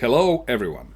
Hello everyone.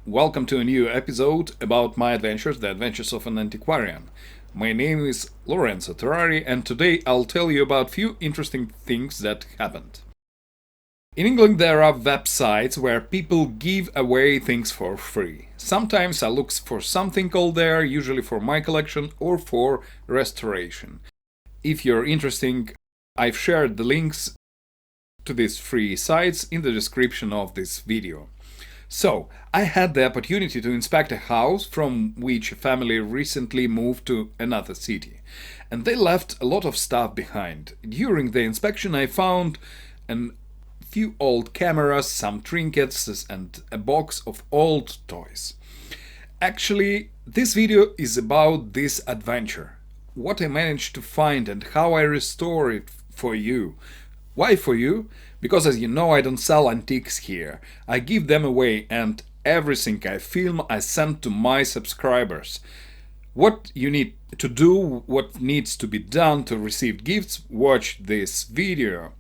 Welcome to a new episode about my adventures, the adventures of an antiquarian. My name is Lorenzo Tarrari and today I'll tell you about few interesting things that happened. In England there are websites where people give away things for free. Sometimes I look for something called there, usually for my collection or for restoration. If you're interested, I've shared the links to these free sites in the description of this video. So, I had the opportunity to inspect a house from which a family recently moved to another city, and they left a lot of stuff behind. During the inspection I found a few old cameras, some trinkets and a box of old toys. Actually, this video is about this adventure, what I managed to find and how I restore it for you. Why for you? Because as you know, I don't sell antiques here. I give them away and everything I film I send to my subscribers. What you need to do, what needs to be done to receive gifts, watch this video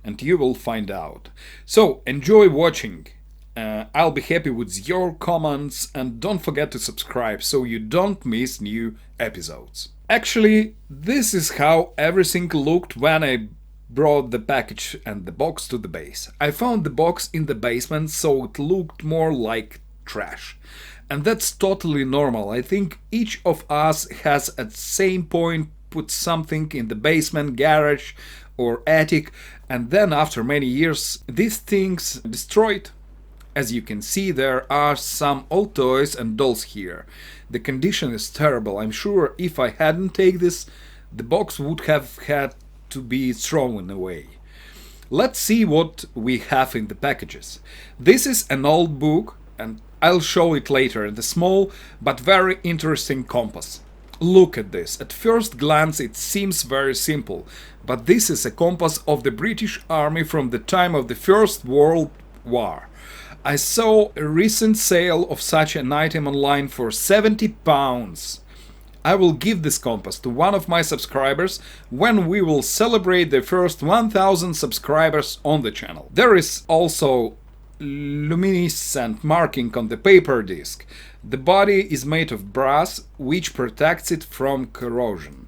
and you will find out. So enjoy watching. I'll be happy with your comments and don't forget to subscribe so you don't miss new episodes. Actually, this is how everything looked when I brought the package and the box to the base. I found the box in the basement, so it looked more like trash. And that's totally normal. I think each of us has at the same point put something in the basement, garage or attic, and then after many years these things destroyed. As you can see, there are some old toys and dolls here. The condition is terrible. I'm sure if I hadn't taken this, the box would have had to be thrown away. Let's see what we have in the packages. This is an old book and I'll show it later, the small but very interesting compass. Look at this. At first glance it seems very simple, but this is a compass of the British Army from the time of the First World War. I saw a recent sale of such an item online for £70. I will give this compass to one of my subscribers when we will celebrate the first 1000 subscribers on the channel. There is also luminescent marking on the paper disc. The body is made of brass, which protects it from corrosion.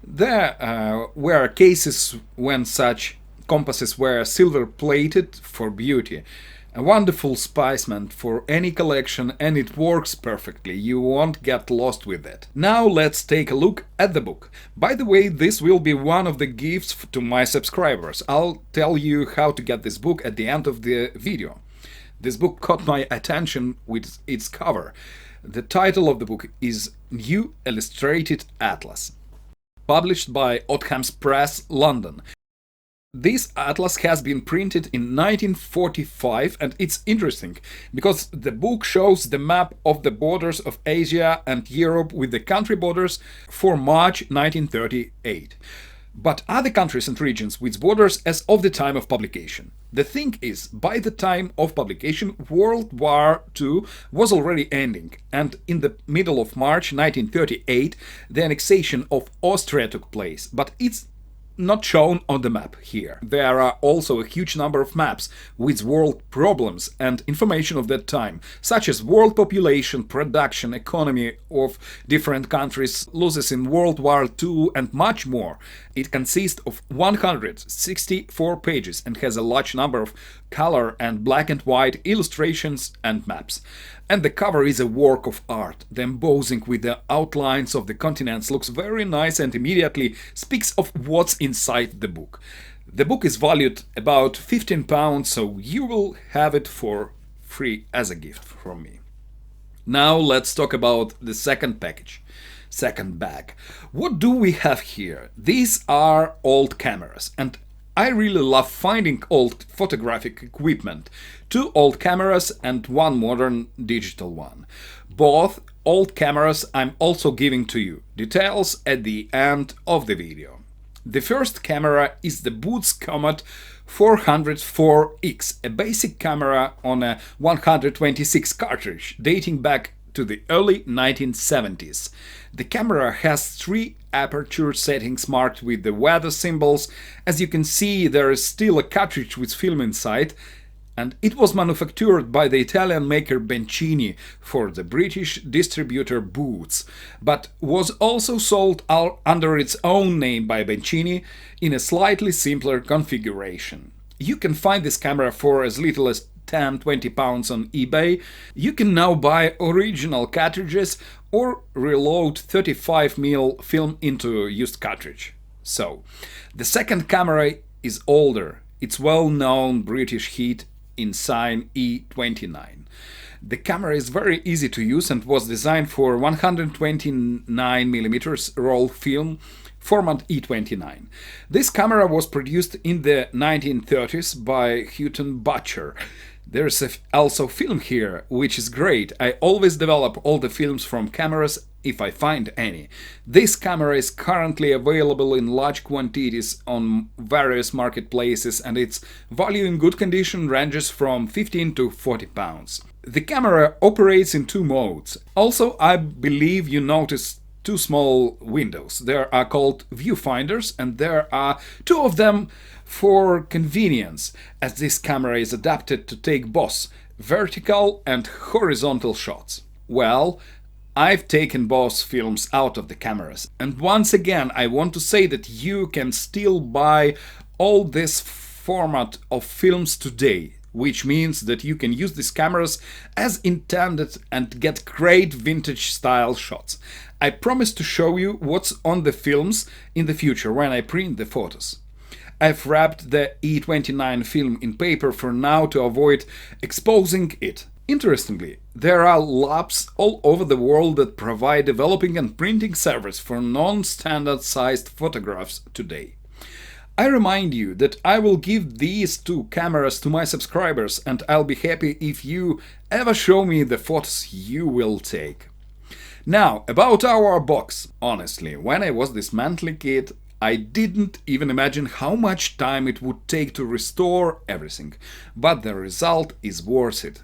There were cases when such compasses were silver-plated for beauty. A wonderful specimen for any collection and it works perfectly, you won't get lost with it. Now let's take a look at the book. By the way, this will be one of the gifts to my subscribers. I'll tell you how to get this book at the end of the video. This book caught my attention with its cover. The title of the book is New Illustrated Atlas, published by Oldham's Press, London. This atlas has been printed in 1945 and it's interesting because the book shows the map of the borders of Asia and Europe with the country borders for March 1938, but other countries and regions with borders as of the time of publication. The thing is, by the time of publication, World War II was already ending, and in the middle of March 1938 the annexation of Austria took place, but it's not shown on the map here. There are also a huge number of maps with world problems and information of that time, such as world population, production, economy of different countries, losses in World War II and much more. It consists of 164 pages and has a large number of color and black and white illustrations and maps. And the cover is a work of art. The embossing with the outlines of the continents looks very nice and immediately speaks of what's inside the book. The book is valued about £15, so you will have it for free as a gift from me. Now let's talk about the second package. Second bag. What do we have here? These are old cameras and I really love finding old photographic equipment. 2 old cameras and 1 modern digital one. Both old cameras I'm also giving to you. Details at the end of the video. The first camera is the Boots Comet 404X, a basic camera on a 126 cartridge dating back to the early 1970s. The camera has 3 aperture settings marked with the weather symbols. As you can see, there is still a cartridge with film inside. and it was manufactured by the Italian maker Bencini for the British distributor Boots, but was also sold under its own name by Bencini in a slightly simpler configuration. You can find this camera for as little as 10-20 pounds on eBay. You can now buy original cartridges or reload 35mm film into a used cartridge. So, the second camera is older. It's well-known British hit Insign E29. The camera is very easy to use and was designed for 129mm roll film format E29. This camera was produced in the 1930s by Houghton Butcher. There's also film here, which is great. I always develop all the films from cameras if I find any. This camera is currently available in large quantities on various marketplaces, and its value in good condition ranges from 15 to 40 pounds. The camera operates in two modes. Also, I believe you noticed two small windows. They are called viewfinders, and there are two of them for convenience, as this camera is adapted to take both vertical and horizontal shots. Well, I've taken both films out of the cameras, and once again I want to say that you can still buy all this format of films today, which means that you can use these cameras as intended and get great vintage style shots. I promise to show you what's on the films in the future when I print the photos. I've wrapped the E29 film in paper for now to avoid exposing it. Interestingly, there are labs all over the world that provide developing and printing service for non-standard sized photographs today. I remind you that I will give these two cameras to my subscribers, and I'll be happy if you ever show me the photos you will take. Now, about our box. Honestly, when I was dismantling it, I didn't even imagine how much time it would take to restore everything, but the result is worth it.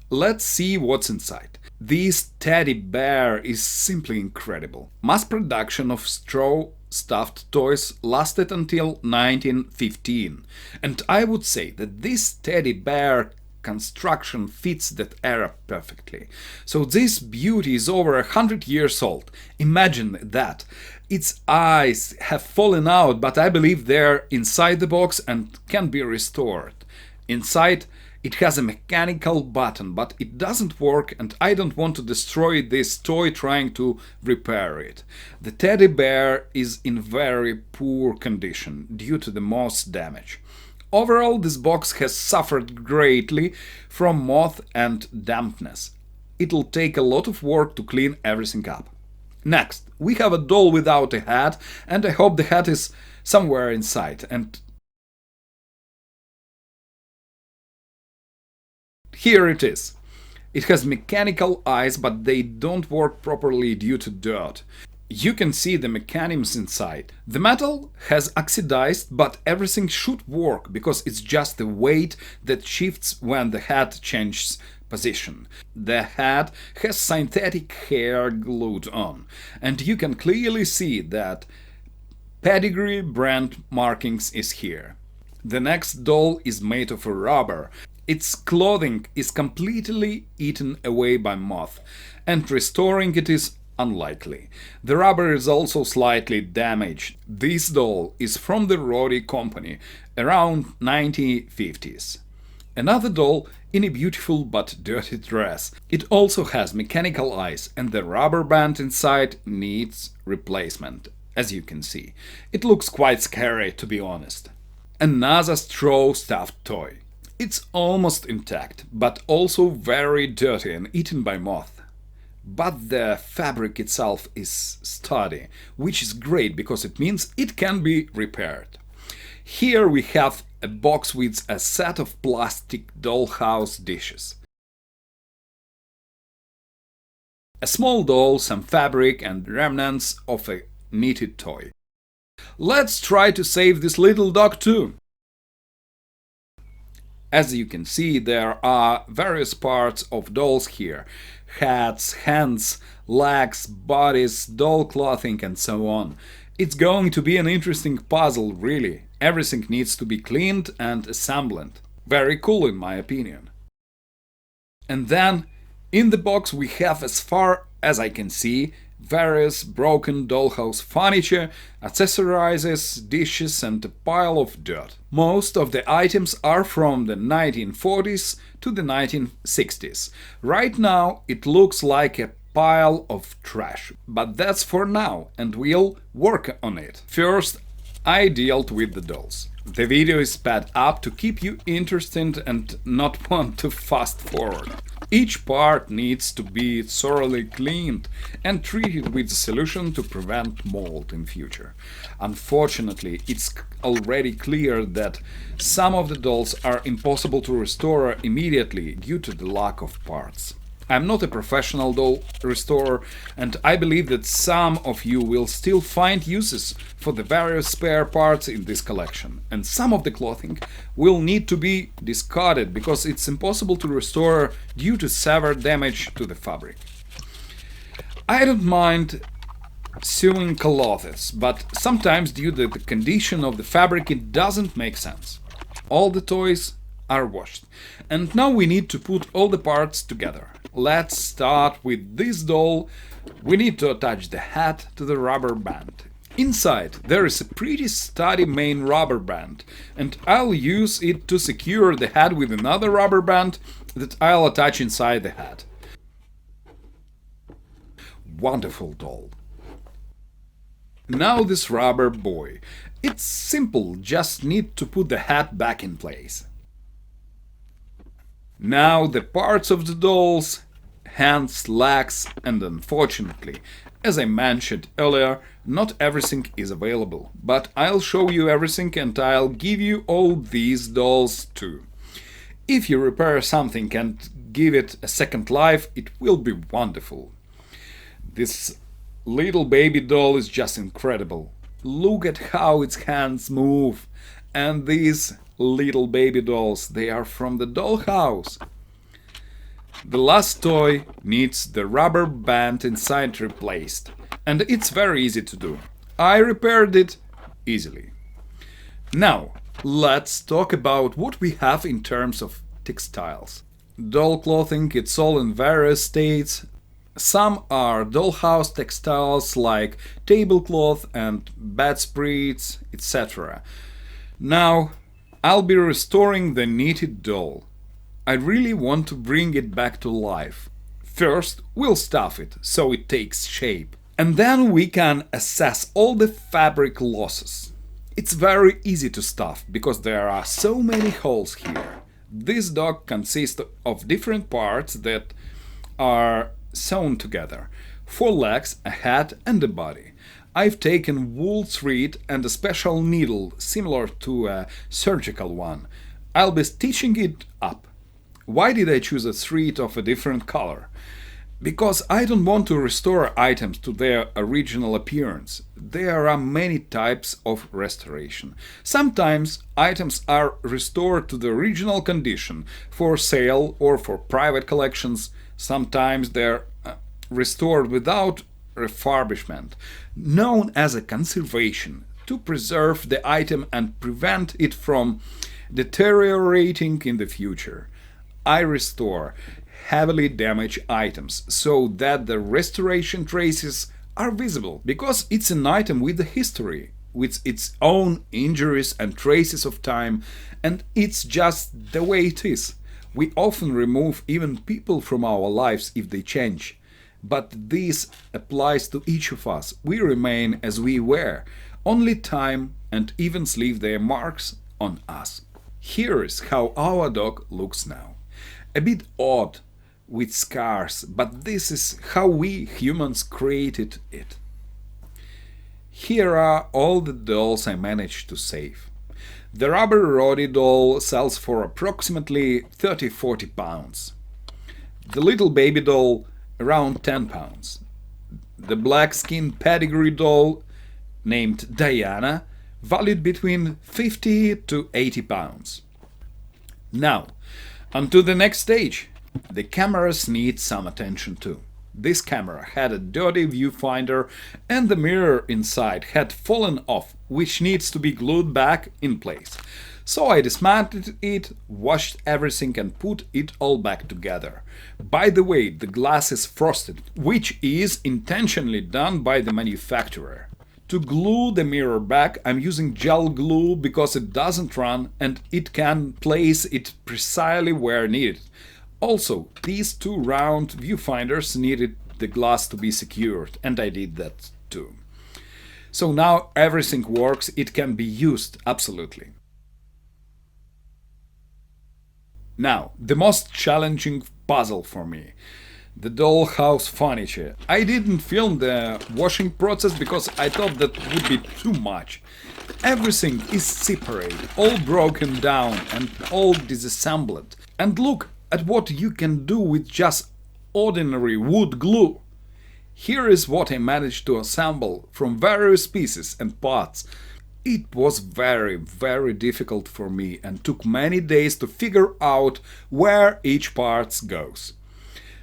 Let's see what's inside. This teddy bear is simply incredible. Mass production of straw stuffed toys lasted until 1915, and I would say that this teddy bear construction fits that era perfectly. So this beauty is over 100 years old. Imagine that. Its eyes have fallen out, but I believe they're inside the box and can be restored. Inside, it has a mechanical button, but it doesn't work, and I don't want to destroy this toy trying to repair it. The teddy bear is in very poor condition due to the moss damage. Overall, this box has suffered greatly from moth and dampness. It'll take a lot of work to clean everything up. Next, we have a doll without a head, and I hope the head is somewhere inside. And here it is. It has mechanical eyes, but they don't work properly due to dirt. You can see the mechanisms inside. The metal has oxidized, but everything should work because it's just the weight that shifts when the head changes position. The head has synthetic hair glued on, and you can clearly see that pedigree brand markings is here. The next doll is made of rubber. Its clothing is completely eaten away by moth, and restoring it is unlikely. The rubber is also slightly damaged. This doll is from the Roddy company around 1950s. Another doll in a beautiful but dirty dress. It also has mechanical eyes, and the rubber band inside needs replacement, as you can see. It looks quite scary, to be honest. Another straw stuffed toy. It's almost intact, but also very dirty and eaten by moth. But the fabric itself is sturdy, which is great because it means it can be repaired. Here we have a box with a set of plastic dollhouse dishes. A small doll, some fabric, and remnants of a knitted toy. Let's try to save this little dog too. As you can see, there are various parts of dolls here. Hats, hands, legs, bodies, doll clothing, and so on. It's going to be an interesting puzzle, really. Everything needs to be cleaned and assembled. Very cool in my opinion. And then in the box we have, as far as I can see, various broken dollhouse furniture, accessories, dishes, and a pile of dirt. Most of the items are from the 1940s to the 1960s. Right now it looks like a pile of trash, but that's for now and we'll work on it. First, I dealt with the dolls. The video is sped up to keep you interested and not want to fast forward. Each part needs to be thoroughly cleaned and treated with a solution to prevent mold in future. Unfortunately, it's already clear that some of the dolls are impossible to restore immediately due to the lack of parts. I'm not a professional doll restorer, and I believe that some of you will still find uses for the various spare parts in this collection, and some of the clothing will need to be discarded because it's impossible to restore due to severe damage to the fabric. I don't mind sewing clothes, but sometimes due to the condition of the fabric it doesn't make sense. All the toys are washed, and now we need to put all the parts together. Let's start with this doll. We need to attach the hat to the rubber band. Inside there is a pretty sturdy main rubber band, and I'll use it to secure the hat with another rubber band that I'll attach inside the hat. Wonderful doll. Now this rubber boy. It's simple, just need to put the hat back in place. Now the parts of the dolls, hands, legs, and unfortunately, as I mentioned earlier, not everything is available, but I'll show you everything and I'll give you all these dolls too. If you repair something and give it a second life, it will be wonderful. This little baby doll is just incredible. Look at how its hands move. And these little baby dolls, they are from the Dollhouse. The last toy needs the rubber band inside replaced, and it's very easy to do. I repaired it easily. Now, let's talk about what we have in terms of textiles. Doll clothing, it's all in various states. Some are dollhouse textiles like tablecloth and bedspreads, etc. Now, I'll be restoring the knitted doll. I really want to bring it back to life. First, we'll stuff it so it takes shape. And then we can assess all the fabric losses. It's very easy to stuff because there are so many holes here. This dog consists of different parts that are sewn together. 4 legs, a head and a body. I've taken wool thread and a special needle similar to a surgical one. I'll be stitching it up. Why did I choose a thread of a different color? Because I don't want to restore items to their original appearance. There are many types of restoration. Sometimes items are restored to the original condition for sale or for private collections. Sometimes they're restored without refurbishment, known as a conservation, to preserve the item and prevent it from deteriorating in the future. I restore heavily damaged items so that the restoration traces are visible, because it's an item with a history, with its own injuries and traces of time, and it's just the way it is. We often remove even people from our lives if they change, but this applies to each of us. We remain as we were. Only time and events leave their marks on us. Here is how our dog looks now. A bit odd, with scars, but this is how we humans created it. Here are all the dolls I managed to save. The rubber Roddy doll sells for approximately 30-40 pounds. The little baby doll around 10 pounds. The black skin pedigree doll named Diana valued between 50 to 80 pounds. Now, on to the next stage. The cameras need some attention too. This camera had a dirty viewfinder and the mirror inside had fallen off, which needs to be glued back in place. So I dismantled it, washed everything and put it all back together. By the way, the glass is frosted, which is intentionally done by the manufacturer. To glue the mirror back, I'm using gel glue because it doesn't run and it can place it precisely where needed. Also, these two round viewfinders needed the glass to be secured, and I did that too. So now everything works, it can be used absolutely. Now, the most challenging puzzle for me. The dollhouse furniture. I didn't film the washing process because I thought that would be too much. Everything is separate, all broken down and all disassembled. And look at what you can do with just ordinary wood glue. Here is what I managed to assemble from various pieces and parts. It was very difficult for me and took many days to figure out where each part goes.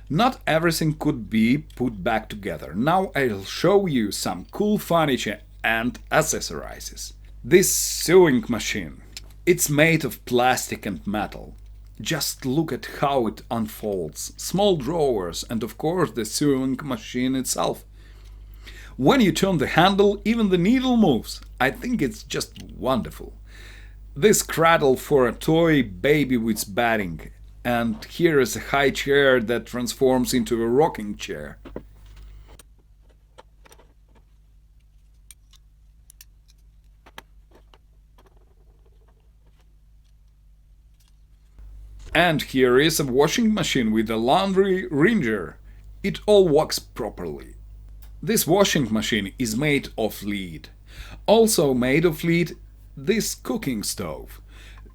Not everything could be put back together. Now I'll show you some cool furniture and accessories. This sewing machine. It's made of plastic and metal. Just look at how it unfolds. Small drawers and of course the sewing machine itself. When you turn the handle, even the needle moves. I think it's just wonderful. This cradle for a toy baby with bedding. And here is a high chair that transforms into a rocking chair. And here is a washing machine with a laundry wringer. It all works properly. This washing machine is made of lead. Also made of lead, this cooking stove.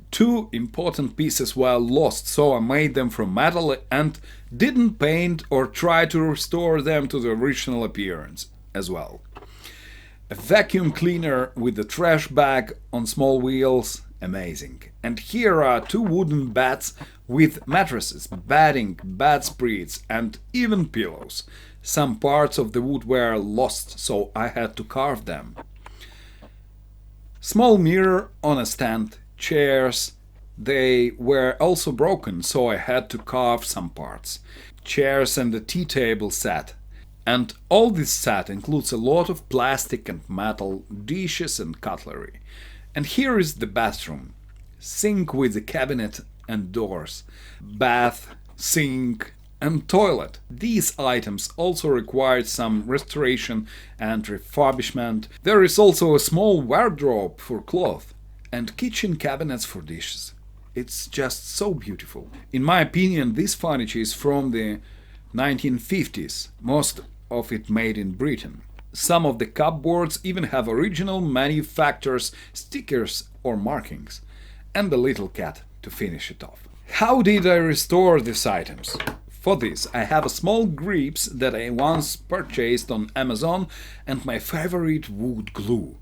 Two important pieces were lost, so I made them from metal and didn't paint or try to restore them to the original appearance as well. A vacuum cleaner with a trash bag on small wheels, amazing. And here are two wooden beds with mattresses, bedding, bedspreads and even pillows. Some parts of the wood were lost, so I had to carve them. Small mirror on a stand. Chairs, they were also broken, so I had to carve some parts. Chairs and a tea table set. And all this set includes a lot of plastic and metal, dishes and cutlery. And here is the bathroom. Sink with a cabinet and doors. Bath, sink and toilet. These items also required some restoration and refurbishment. There is also a small wardrobe for clothes and kitchen cabinets for dishes. It's just so beautiful. In my opinion, this furniture is from the 1950s, most of it made in Britain. Some of the cupboards even have original manufacturer's stickers or markings, and a little cat to finish it off. How did I restore these items? For this, I have a small grips that I once purchased on Amazon and my favorite wood glue.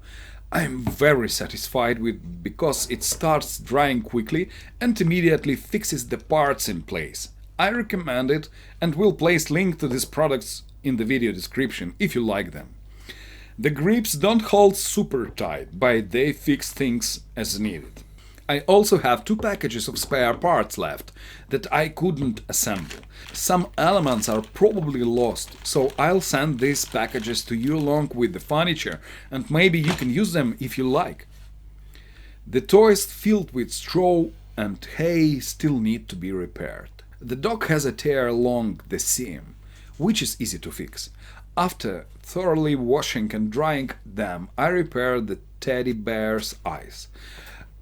I'm very satisfied with because it starts drying quickly and immediately fixes the parts in place. I recommend it and will place link to these products in the video description if you like them. The grips don't hold super tight, but they fix things as needed. I also have two packages of spare parts left that I couldn't assemble. Some elements are probably lost, so I'll send these packages to you along with the furniture and maybe you can use them if you like. The toys filled with straw and hay still need to be repaired. The dog has a tear along the seam, which is easy to fix. After thoroughly washing and drying them, I repaired the teddy bear's eyes.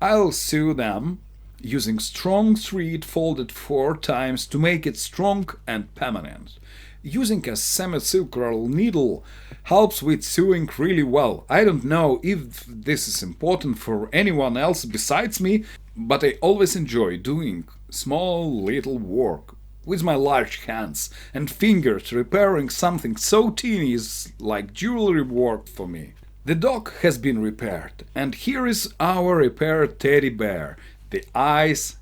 I'll sew them using strong thread folded 4 times to make it strong and permanent. Using a semicircular needle helps with sewing really well. I don't know if this is important for anyone else besides me, but I always enjoy doing small little work with my large hands and fingers. Repairing something so teeny is like jewelry work for me. The dog has been repaired, and here is our repaired teddy bear. The eyes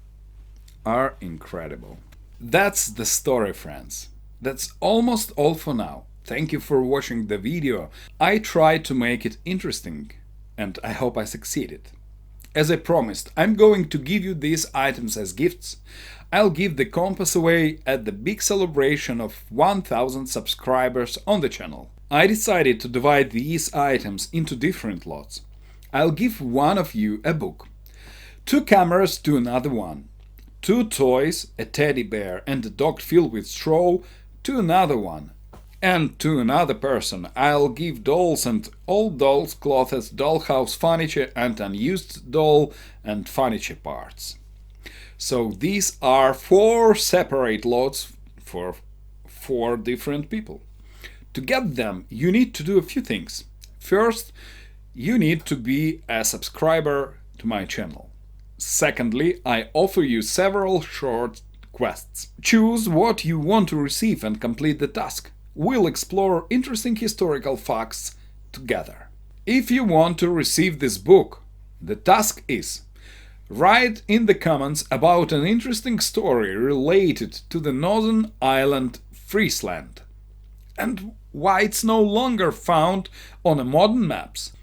are incredible. That's the story, friends. That's almost all for now. Thank you for watching the video. I tried to make it interesting, and I hope I succeeded. as I promised, I'm going to give you these items as gifts. I'll give the compass away at the big celebration of 1000 subscribers on the channel. I decided to divide these items into different lots. I'll give one of you a book, 2 cameras to another one, 2 toys, a teddy bear and a dog filled with straw to another one, and to another person I'll give dolls and old dolls' clothes, dollhouse furniture and unused doll and furniture parts. So these are 4 separate lots for 4 different people. To get them, you need to do a few things. First, you need to be a subscriber to my channel. Secondly, I offer you several short quests. Choose what you want to receive and complete the task. We'll explore interesting historical facts together. If you want to receive this book, the task is: write in the comments about an interesting story related to the northern island Friesland and why it's no longer found on a modern maps.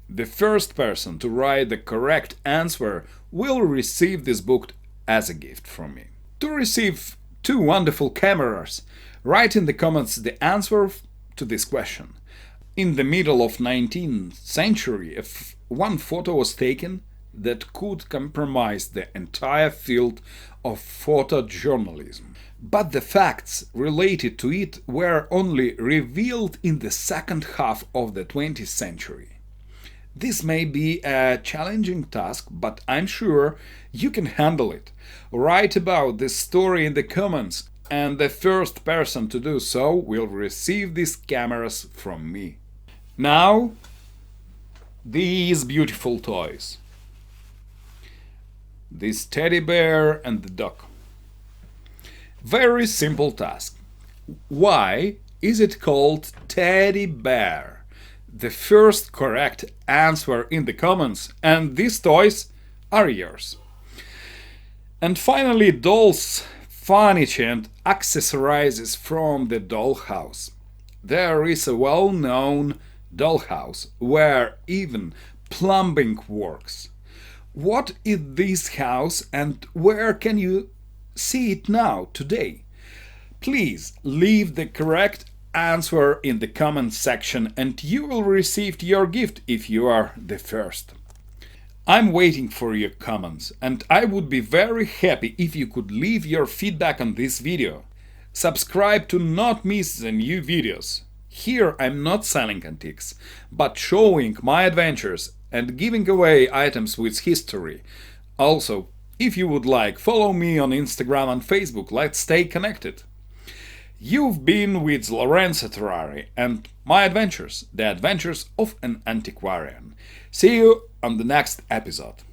The first person to write the correct answer will receive this book as a gift from me. To receive 2 wonderful cameras, write in the comments the answer to this question. In the middle of 19th century, one photo was taken that could compromise the entire field of photojournalism. But the facts related to it were only revealed in the second half of the 20th century. This may be a challenging task, but I'm sure you can handle it. Write about this story in the comments, and the first person to do so will receive these cameras from me. Now, these beautiful toys. This teddy bear and the dog. Very simple task. Why is it called teddy bear? The first correct answer in the comments, and these toys are yours. And finally, dolls, furniture and accessories from the Dollhouse. There is a well-known dollhouse where even plumbing works. What is this house and where can you see it now, today? Please leave the correct answer in the comment section and you will receive your gift if you are the first. I'm waiting for your comments and I would be very happy if you could leave your feedback on this video. Subscribe to not miss the new videos. Here I'm not selling antiques, but showing my adventures and giving away items with history. Also, if you would like, follow me on Instagram and Facebook. Let's stay connected. You've been with Lorenzo Tarrari and my adventures, the adventures of an antiquarian. See you on the next episode.